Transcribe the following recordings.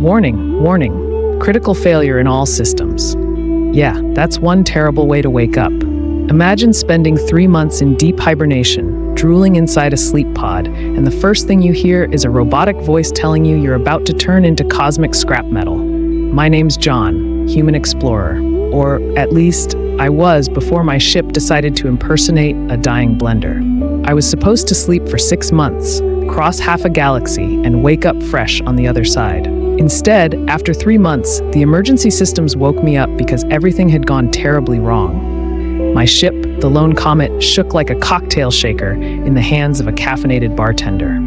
Warning, warning, critical failure in all systems. Yeah, that's one terrible way to wake up. Imagine spending 3 months in deep hibernation, drooling inside a sleep pod, and the first thing you hear is a robotic voice telling you you're about to turn into cosmic scrap metal. My name's John, human explorer. Or at least, I was before my ship decided to impersonate a dying blender. I was supposed to sleep for 6 months, cross half a galaxy, and wake up fresh on the other side. Instead, after 3 months, the emergency systems woke me up because everything had gone terribly wrong. My ship, the Lone Comet, shook like a cocktail shaker in the hands of a caffeinated bartender.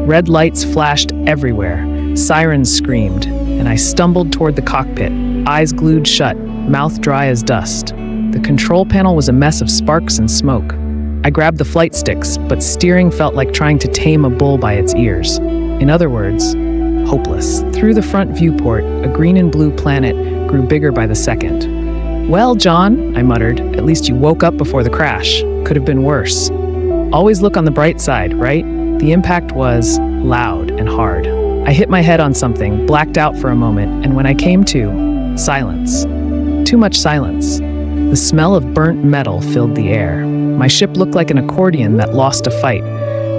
Red lights flashed everywhere, sirens screamed, and I stumbled toward the cockpit, eyes glued shut, mouth dry as dust. The control panel was a mess of sparks and smoke. I grabbed the flight sticks, but steering felt like trying to tame a bull by its ears. In other words, hopeless. Through the front viewport, a green and blue planet grew bigger by the second. "Well, John," I muttered, "at least you woke up before the crash. Could have been worse." Always look on the bright side, right? The impact was loud and hard. I hit my head on something, blacked out for a moment, and when I came to, silence. Too much silence. The smell of burnt metal filled the air. My ship looked like an accordion that lost a fight.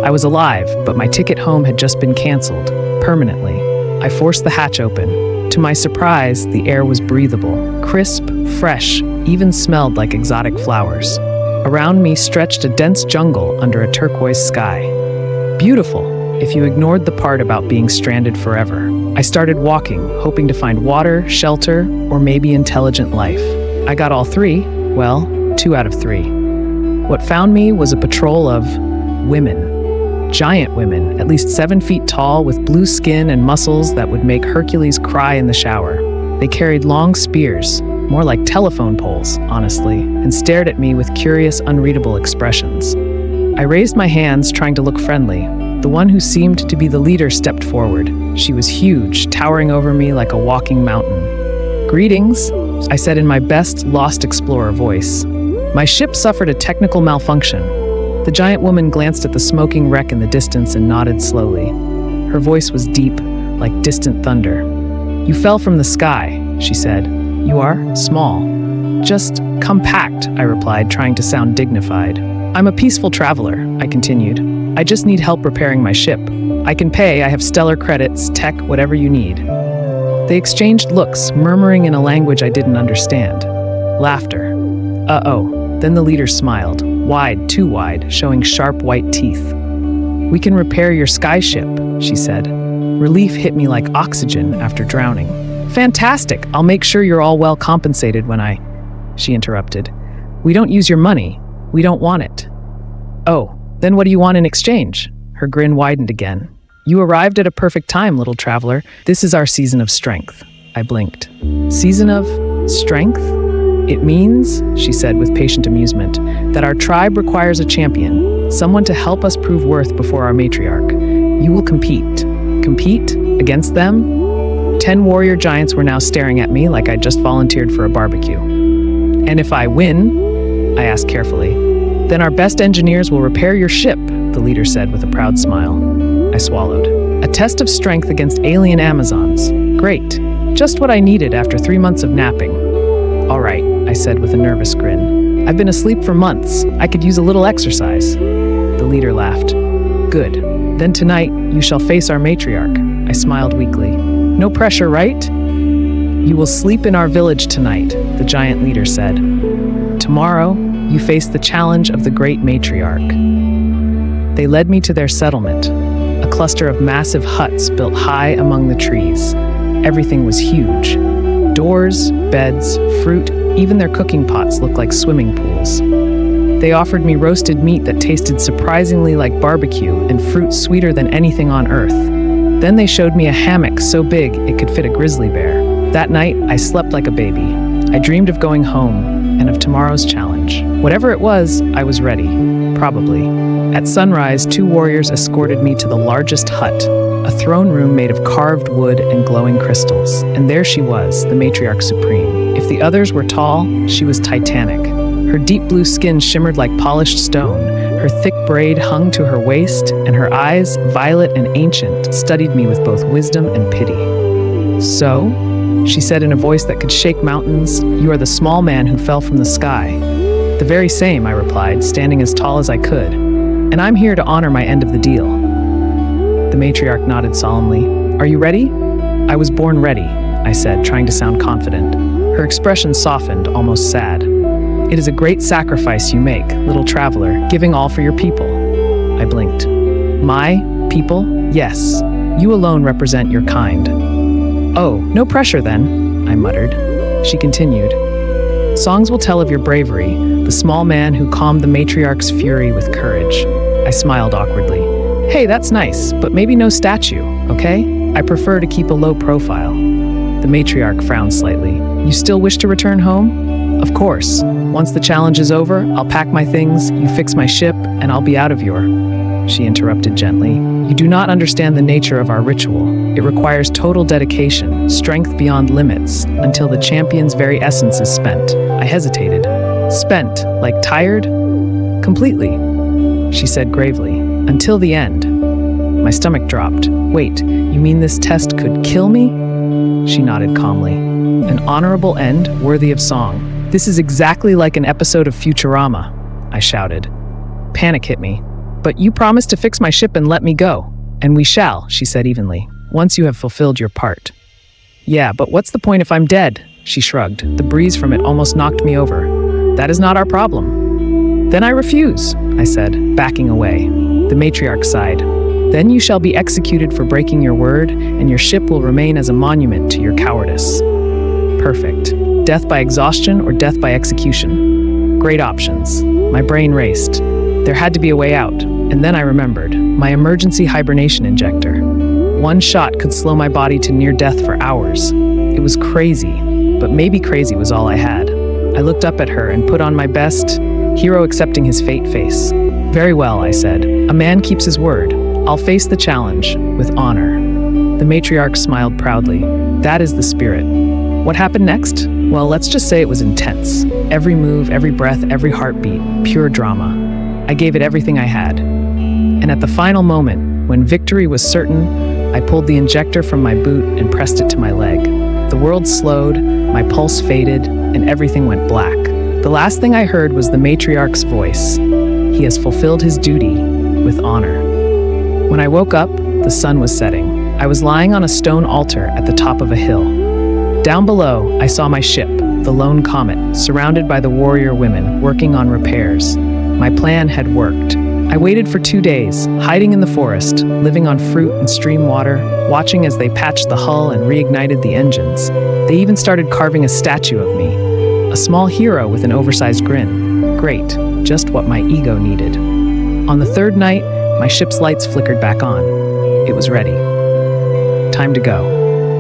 I was alive, but my ticket home had just been canceled, permanently. I forced the hatch open. To my surprise, the air was breathable, crisp, fresh, even smelled like exotic flowers. Around me stretched a dense jungle under a turquoise sky. Beautiful, if you ignored the part about being stranded forever. I started walking, hoping to find water, shelter, or maybe intelligent life. I got all 3, well, 2 out of 3. What found me was a patrol of women. Giant women, at least 7 feet tall, with blue skin and muscles that would make Hercules cry in the shower. They carried long spears, more like telephone poles, honestly, and stared at me with curious, unreadable expressions. I raised my hands, trying to look friendly. The one who seemed to be the leader stepped forward. She was huge, towering over me like a walking mountain. "Greetings," I said in my best Lost Explorer voice. "My ship suffered a technical malfunction." The giant woman glanced at the smoking wreck in the distance and nodded slowly. Her voice was deep, like distant thunder. "You fell from the sky," she said. "You are small." "Just compact," I replied, trying to sound dignified. "I'm a peaceful traveler," I continued. "I just need help repairing my ship. I can pay, I have stellar credits, tech, whatever you need." They exchanged looks, murmuring in a language I didn't understand. Laughter. Uh-oh. Then the leader smiled, wide, too wide, showing sharp white teeth. "We can repair your skyship," she said. Relief hit me like oxygen after drowning. "Fantastic! I'll make sure you're all well compensated when I..." She interrupted. "We don't use your money. We don't want it." "Oh, then what do you want in exchange?" Her grin widened again. "You arrived at a perfect time, little traveler. This is our season of strength." I blinked. "Season of strength? It means," she said with patient amusement, "that our tribe requires a champion, someone to help us prove worth before our matriarch. You will compete." Compete? Against them? 10 warrior giants were now staring at me like I'd just volunteered for a barbecue. "And if I win," I asked carefully, "then our best engineers will repair your ship," the leader said with a proud smile. I swallowed. "A test of strength against alien Amazons. Great. Just what I needed after 3 months of napping." "All right," I said with a nervous grin. "I've been asleep for months. I could use a little exercise." The leader laughed. "Good. Then tonight, you shall face our matriarch." I smiled weakly. "No pressure, right?" "You will sleep in our village tonight," the giant leader said. "Tomorrow, you face the challenge of the great matriarch." They led me to their settlement, a cluster of massive huts built high among the trees. Everything was huge. Doors, beds, fruit, even their cooking pots looked like swimming pools. They offered me roasted meat that tasted surprisingly like barbecue and fruit sweeter than anything on Earth. Then they showed me a hammock so big it could fit a grizzly bear. That night, I slept like a baby. I dreamed of going home and of tomorrow's challenge. Whatever it was, I was ready. Probably. At sunrise, 2 warriors escorted me to the largest hut, a throne room made of carved wood and glowing crystals. And there she was, the matriarch supreme. If the others were tall, she was titanic. Her deep blue skin shimmered like polished stone. Her thick braid hung to her waist, and her eyes, violet and ancient, studied me with both wisdom and pity. "So?" she said in a voice that could shake mountains. "You are the small man who fell from the sky." "The very same," I replied, standing as tall as I could. "And I'm here to honor my end of the deal." The matriarch nodded solemnly. "Are you ready?" "I was born ready," I said, trying to sound confident. Her expression softened, almost sad. "It is a great sacrifice you make, little traveler, giving all for your people." I blinked. "My people? Yes. You alone represent your kind." "Oh, no pressure then," I muttered. She continued. "Songs will tell of your bravery, the small man who calmed the matriarch's fury with courage." I smiled awkwardly. "Hey, that's nice, but maybe no statue, okay? I prefer to keep a low profile." The matriarch frowned slightly. "You still wish to return home?" "Of course. Once the challenge is over, I'll pack my things, you fix my ship, and I'll be out of your..." She interrupted gently. "You do not understand the nature of our ritual. It requires total dedication, strength beyond limits, until the champion's very essence is spent." I hesitated. "Spent? Like tired?" "Completely," she said gravely. "Until the end." My stomach dropped. "Wait, you mean this test could kill me?" She nodded calmly. "An honorable end, worthy of song. This is exactly like an episode of Futurama," I shouted. Panic hit me. "But you promised to fix my ship and let me go." "And we shall," she said evenly, "once you have fulfilled your part." "Yeah, but what's the point if I'm dead?" She shrugged. The breeze from it almost knocked me over. "That is not our problem." "Then I refuse," I said, backing away. The matriarch sighed. "Then you shall be executed for breaking your word, and your ship will remain as a monument to your cowardice." Perfect. Death by exhaustion or death by execution? Great options. My brain raced. There had to be a way out, and then I remembered. My emergency hibernation injector. One shot could slow my body to near death for hours. It was crazy, but maybe crazy was all I had. I looked up at her and put on my best, hero accepting his fate face. "Very well," I said. "A man keeps his word. I'll face the challenge with honor." The matriarch smiled proudly. "That is the spirit." What happened next? Well, let's just say it was intense. Every move, every breath, every heartbeat, pure drama. I gave it everything I had. And at the final moment, when victory was certain, I pulled the injector from my boot and pressed it to my leg. The world slowed, my pulse faded, and everything went black. The last thing I heard was the matriarch's voice. He has fulfilled his duty with honor. When I woke up, the sun was setting. I was lying on a stone altar at the top of a hill. Down below, I saw my ship, the Lone Comet, surrounded by the warrior women working on repairs. My plan had worked. I waited for 2 days, hiding in the forest, living on fruit and stream water, watching as they patched the hull and reignited the engines. They even started carving a statue of me. A small hero with an oversized grin. Great, just what my ego needed. On the third night, my ship's lights flickered back on. It was ready. Time to go.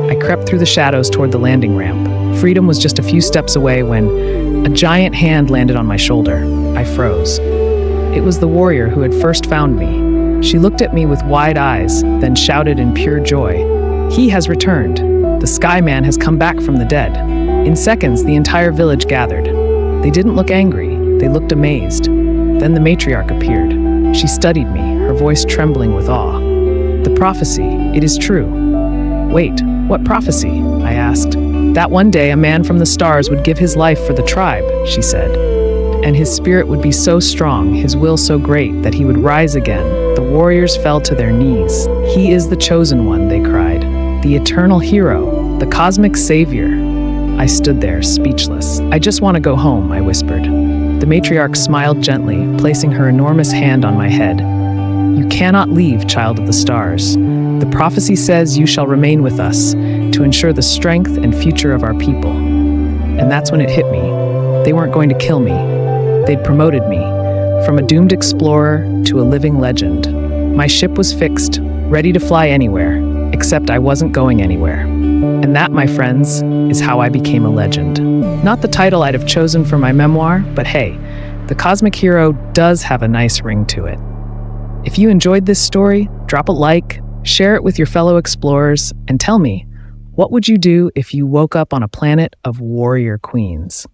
I crept through the shadows toward the landing ramp. Freedom was just a few steps away when a giant hand landed on my shoulder. I froze. It was the warrior who had first found me. She looked at me with wide eyes, then shouted in pure joy, "He has returned. The Sky Man has come back from the dead." In seconds, the entire village gathered. They didn't look angry, they looked amazed. Then the matriarch appeared. She studied me, her voice trembling with awe. "The prophecy, it is true." "Wait, what prophecy?" I asked. "That one day a man from the stars would give his life for the tribe," she said. "And his spirit would be so strong, his will so great, that he would rise again." The warriors fell to their knees. "He is the chosen one," they cried. "The eternal hero, the cosmic savior." I stood there, speechless. "I just want to go home," I whispered. The matriarch smiled gently, placing her enormous hand on my head. "You cannot leave, child of the stars. The prophecy says you shall remain with us to ensure the strength and future of our people." And that's when it hit me. They weren't going to kill me. They'd promoted me from a doomed explorer to a living legend. My ship was fixed, ready to fly anywhere, except I wasn't going anywhere. And that, my friends, is how I became a legend. Not the title I'd have chosen for my memoir, but hey, the cosmic hero does have a nice ring to it. If you enjoyed this story, drop a like, share it with your fellow explorers, and tell me, what would you do if you woke up on a planet of warrior queens?